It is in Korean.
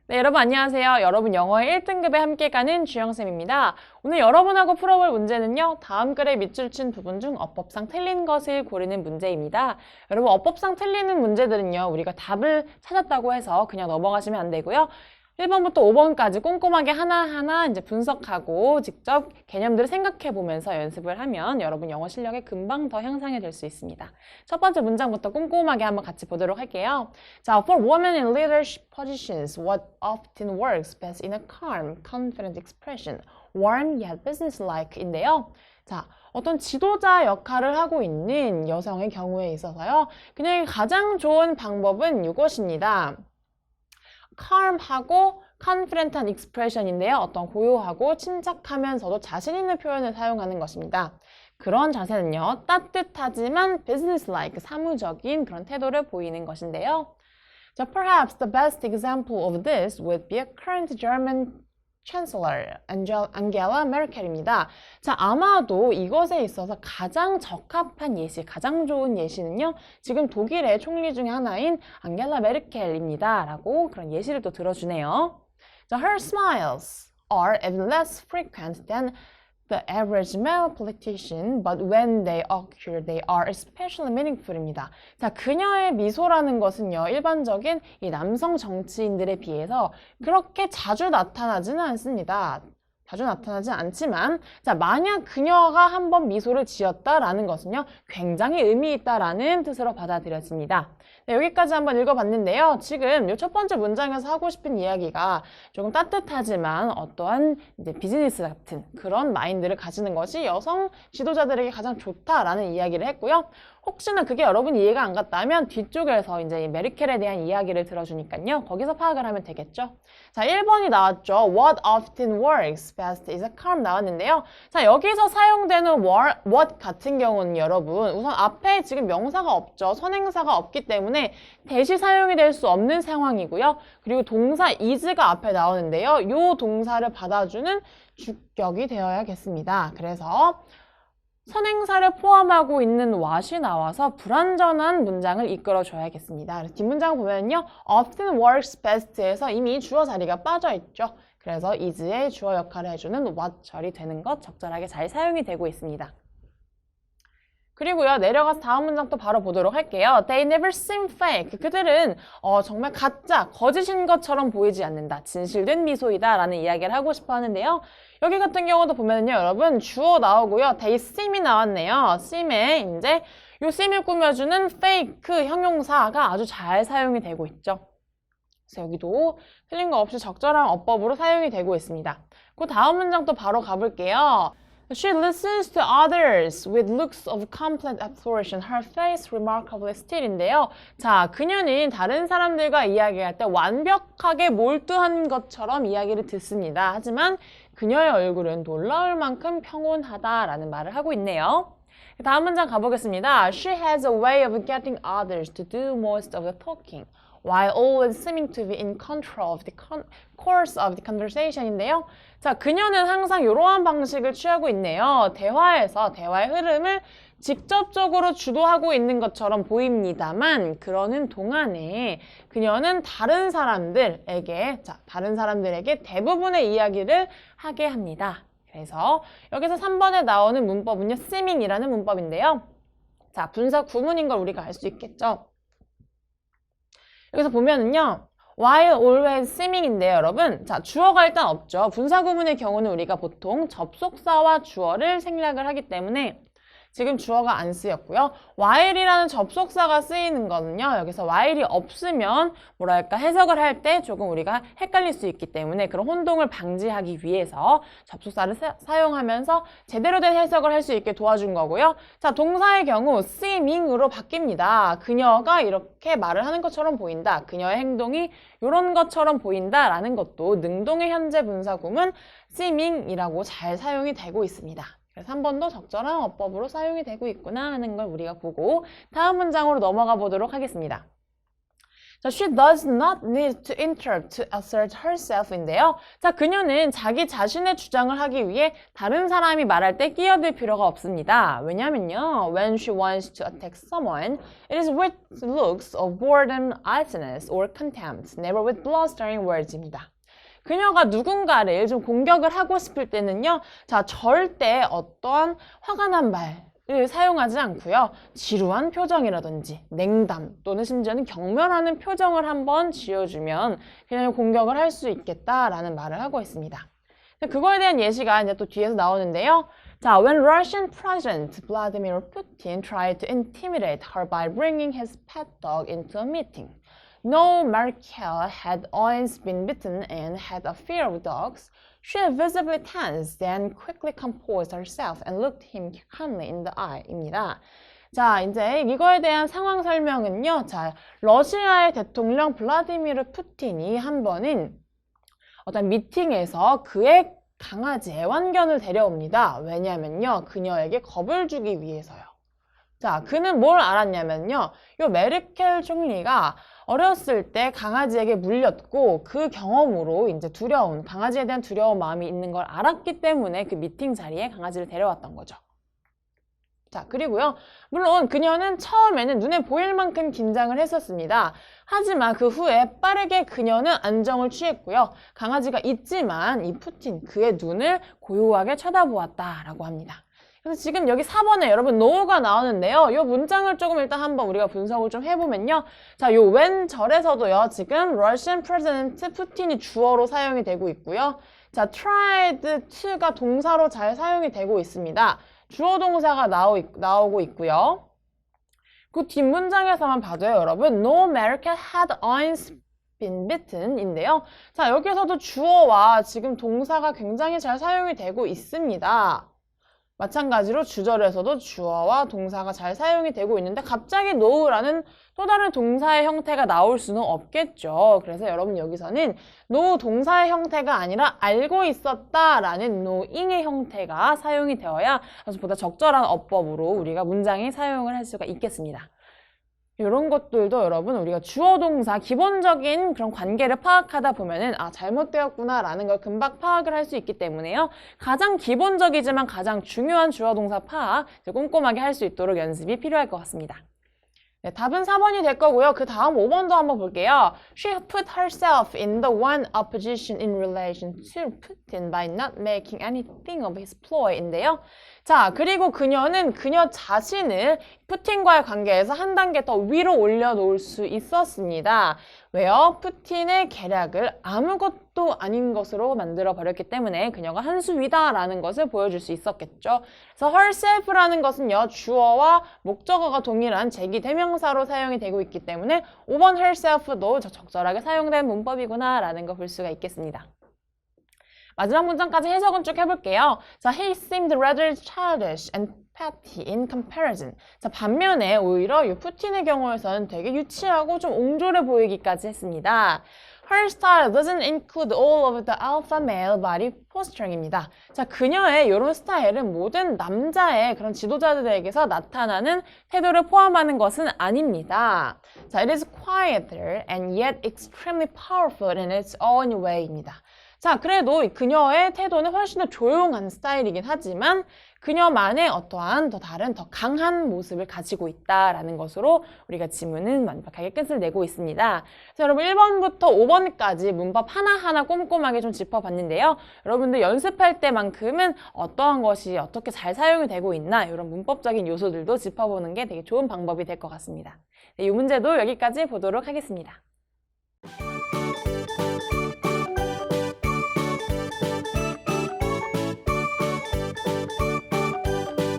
네, 여러분 안녕하세요. 여러분 영어의 1등급에 함께 가는 주영쌤입니다. 오늘 여러분하고 풀어볼 문제는요. 다음 글의 밑줄 친 부분 중 어법상 틀린 것을 고르는 문제입니다. 여러분 어법상 틀리는 문제들은요. 우리가 답을 찾았다고 해서 그냥 넘어가시면 안 되고요. 1번부터 5번까지 꼼꼼하게 하나하나 이제 분석하고 직접 개념들을 생각해 보면서 연습을 하면 여러분 영어 실력이 금방 더 향상이 될 수 있습니다. 첫 번째 문장부터 꼼꼼하게 한번 같이 보도록 할게요. 자, for women in leadership positions, what often works best in a calm, confident expression, warm yet businesslike인데요. 자, 어떤 지도자 역할을 하고 있는 여성의 경우에 있어서요. 그녀에게 가장 좋은 방법은 이것입니다. calm하고 confident한 expression인데요. 어떤 고요하고 침착하면서도 자신 있는 표현을 사용하는 것입니다. 그런 자세는요. 따뜻하지만 businesslike, 사무적인 그런 태도를 보이는 것인데요. So perhaps the best example of this would be a current German Chancellor Angela Merkel입니다. 자, 아마도 이것에 있어서 가장 적합한 예시, 가장 좋은 예시는요. 지금 독일의 총리 중에 하나인 앙겔라 메르켈입니다. 라고 그런 예시를 또 들어주네요. So her smiles are even less frequent than the average male politician, but when they occur, they are especially meaningful입니다. 자, 그녀의 미소라는 것은요, 일반적인 이 남성 정치인들에 비해서 그렇게 자주 나타나지는 않습니다. 자주 나타나지 않지만, 자, 만약 그녀가 한번 미소를 지었다라는 것은요, 굉장히 의미 있다라는 뜻으로 받아들여집니다. 네, 여기까지 한번 읽어봤는데요. 지금 이 첫 번째 문장에서 하고 싶은 이야기가 조금 따뜻하지만 어떠한 이제 비즈니스 같은 그런 마인드를 가지는 것이 여성 지도자들에게 가장 좋다라는 이야기를 했고요. 혹시나 그게 여러분 이해가 안 갔다면 뒤쪽에서 이제 메르켈에 대한 이야기를 들어주니까요. 거기서 파악을 하면 되겠죠. 자, 1번이 나왔죠. What often works best is a calm 나왔는데요. 자, 여기서 사용되는 what 같은 경우는 여러분 우선 앞에 지금 명사가 없죠. 선행사가 없기 때문에 대시 사용이 될 수 없는 상황이고요. 그리고 동사 is가 앞에 나오는데요. 이 동사를 받아주는 주격이 되어야겠습니다. 그래서 선행사를 포함하고 있는 what이 나와서 불완전한 문장을 이끌어줘야겠습니다. 그래서 뒷문장 보면요. often works best에서 이미 주어 자리가 빠져있죠. 그래서 is의 주어 역할을 해주는 what 절이 되는 것 적절하게 잘 사용이 되고 있습니다. 그리고요, 내려가서 다음 문장 또 바로 보도록 할게요. They never seem fake. 그들은 정말 가짜, 거짓인 것처럼 보이지 않는다. 진실된 미소이다. 라는 이야기를 하고 싶어 하는데요. 여기 같은 경우도 보면요, 여러분, 주어 나오고요. They seem이 나왔네요. seem에 이제 요 seem을 꾸며주는 fake 형용사가 아주 잘 사용이 되고 있죠. 그래서 여기도 틀린 거 없이 적절한 어법으로 사용이 되고 있습니다. 그 다음 문장 또 바로 가볼게요. She listens to others with looks of complete absorption. Her face remarkably still인데요. 자, 그녀는 다른 사람들과 이야기할 때 완벽하게 몰두한 것처럼 이야기를 듣습니다. 하지만 그녀의 얼굴은 놀라울 만큼 평온하다라는 말을 하고 있네요. 다음 문장 가보겠습니다. She has a way of getting others to do most of the talking, while always seeming to be in control of the course of the conversation인데요. 자, 그녀는 항상 이러한 방식을 취하고 있네요. 대화에서 대화의 흐름을 직접적으로 주도하고 있는 것처럼 보입니다만 그러는 동안에 그녀는 다른 사람들에게 대부분의 이야기를 하게 합니다. 그래서 여기서 3번에 나오는 문법은요. seeming이라는 문법인데요. 자, 분사 구문인 걸 우리가 알 수 있겠죠. 여기서 보면은요. while always seeming인데요, 여러분. 자, 주어가 일단 없죠. 분사 구문의 경우는 우리가 보통 접속사와 주어를 생략을 하기 때문에 지금 주어가 안 쓰였고요. while이라는 접속사가 쓰이는 거는요. 여기서 while이 없으면 뭐랄까 해석을 할 때 조금 우리가 헷갈릴 수 있기 때문에 그런 혼동을 방지하기 위해서 접속사를 사용하면서 제대로 된 해석을 할 수 있게 도와준 거고요. 자, 동사의 경우 seeming으로 바뀝니다. 그녀가 이렇게 말을 하는 것처럼 보인다. 그녀의 행동이 이런 것처럼 보인다라는 것도 능동의 현재 분사 구문 seeming이라고 잘 사용이 되고 있습니다. 그래서 한 번 더 적절한 어법으로 사용이 되고 있구나 하는 걸 우리가 보고 다음 문장으로 넘어가 보도록 하겠습니다. 자, she does not need to interrupt to assert herself인데요. 자, 그녀는 자기 자신의 주장을 하기 위해 다른 사람이 말할 때 끼어들 필요가 없습니다. 왜냐면요, when she wants to attack someone, it is with looks of boredom, idleness, or contempt, never with blustering words입니다. 그녀가 누군가를 좀 공격을 하고 싶을 때는요, 자, 절대 어떤 화가 난 말을 사용하지 않고요, 지루한 표정이라든지 냉담 또는 심지어는 경멸하는 표정을 한번 지어주면 그냥 공격을 할 수 있겠다라는 말을 하고 있습니다. 그거에 대한 예시가 이제 또 뒤에서 나오는데요. 자, when Russian President Vladimir Putin tried to intimidate her by bringing his pet dog into a meeting. No, Merkel had always been bitten and had a fear of dogs. She had visibly tensed, then quickly composed herself and looked him calmly in the eye.입니다. 자, 이제 이거에 대한 상황 설명은요. 자, 러시아의 대통령 블라디미르 푸틴이 한 번은 어떤 미팅에서 그의 강아지 애완견을 데려옵니다. 왜냐면요, 그녀에게 겁을 주기 위해서요. 자, 그는 뭘 알았냐면요, 요 메르켈 총리가 어렸을 때 강아지에게 물렸고 그 경험으로 이제 강아지에 대한 두려운 마음이 있는 걸 알았기 때문에 그 미팅 자리에 강아지를 데려왔던 거죠. 자, 그리고요, 물론 그녀는 처음에는 눈에 보일 만큼 긴장을 했었습니다. 하지만 그 후에 빠르게 그녀는 안정을 취했고요. 강아지가 있지만 이 푸틴, 그의 눈을 고요하게 쳐다보았다라고 합니다. 그래서 지금 여기 4번에 여러분 no가 나오는데요. 이 문장을 조금 일단 한번 우리가 분석을 좀 해보면요. 자, 요 when 절에서도요. 지금 Russian President 푸틴이 주어로 사용이 되고 있고요. 자, tried to가 동사로 잘 사용이 되고 있습니다. 주어 동사가 나오고 있고요. 그 뒷문장에서만 봐도요, 여러분. No, Merkel had always been bitten 인데요. 자, 여기서도 주어와 지금 동사가 굉장히 잘 사용이 되고 있습니다. 마찬가지로 주절에서도 주어와 동사가 잘 사용이 되고 있는데 갑자기 know라는 또 다른 동사의 형태가 나올 수는 없겠죠. 그래서 여러분 여기서는 know 동사의 형태가 아니라 알고 있었다라는 knowing의 형태가 사용이 되어야 보다 적절한 어법으로 우리가 문장에 사용을 할 수가 있겠습니다. 이런 것들도 여러분 우리가 주어 동사 기본적인 그런 관계를 파악하다 보면은 잘못되었구나 라는 걸 금방 파악을 할 수 있기 때문에요. 가장 기본적이지만 가장 중요한 주어 동사 파악 꼼꼼하게 할 수 있도록 연습이 필요할 것 같습니다. 네, 답은 4번이 될 거고요. 그 다음 5번도 한번 볼게요. She put herself in the one opposition in relation to Putin by not making anything of his ploy인데요. 자, 그리고 그녀는 그녀 자신을 푸틴과의 관계에서 한 단계 더 위로 올려놓을 수 있었습니다. 왜요? 푸틴의 계략을 아무것도 아닌 것으로 만들어버렸기 때문에 그녀가 한 수 위다라는 것을 보여줄 수 있었겠죠. 그래서 herself라는 것은요, 주어와 목적어가 동일한 제기대명사로 사용이 되고 있기 때문에 5번 herself도 적절하게 사용된 문법이구나라는 걸 볼 수가 있겠습니다. 마지막 문장까지 해석은 쭉 해볼게요. 자, he seemed rather childish and petty in comparison. 자, 반면에 오히려 이 푸틴의 경우에서는 되게 유치하고 좀 옹졸해 보이기까지 했습니다. Her style doesn't include all of the alpha male body posturing입니다. 자, 그녀의 이런 스타일은 모든 남자의 그런 지도자들에게서 나타나는 태도를 포함하는 것은 아닙니다. 자, it is quieter and yet extremely powerful in its own way입니다. 자, 그래도 그녀의 태도는 훨씬 더 조용한 스타일이긴 하지만 그녀만의 어떠한 더 다른 더 강한 모습을 가지고 있다라는 것으로 우리가 지문은 완벽하게 끝을 내고 있습니다. 그래서 여러분 1번부터 5번까지 문법 하나하나 꼼꼼하게 좀 짚어봤는데요. 여러분들 연습할 때만큼은 어떠한 것이 어떻게 잘 사용이 되고 있나 이런 문법적인 요소들도 짚어보는 게 되게 좋은 방법이 될 것 같습니다. 네, 이 문제도 여기까지 보도록 하겠습니다.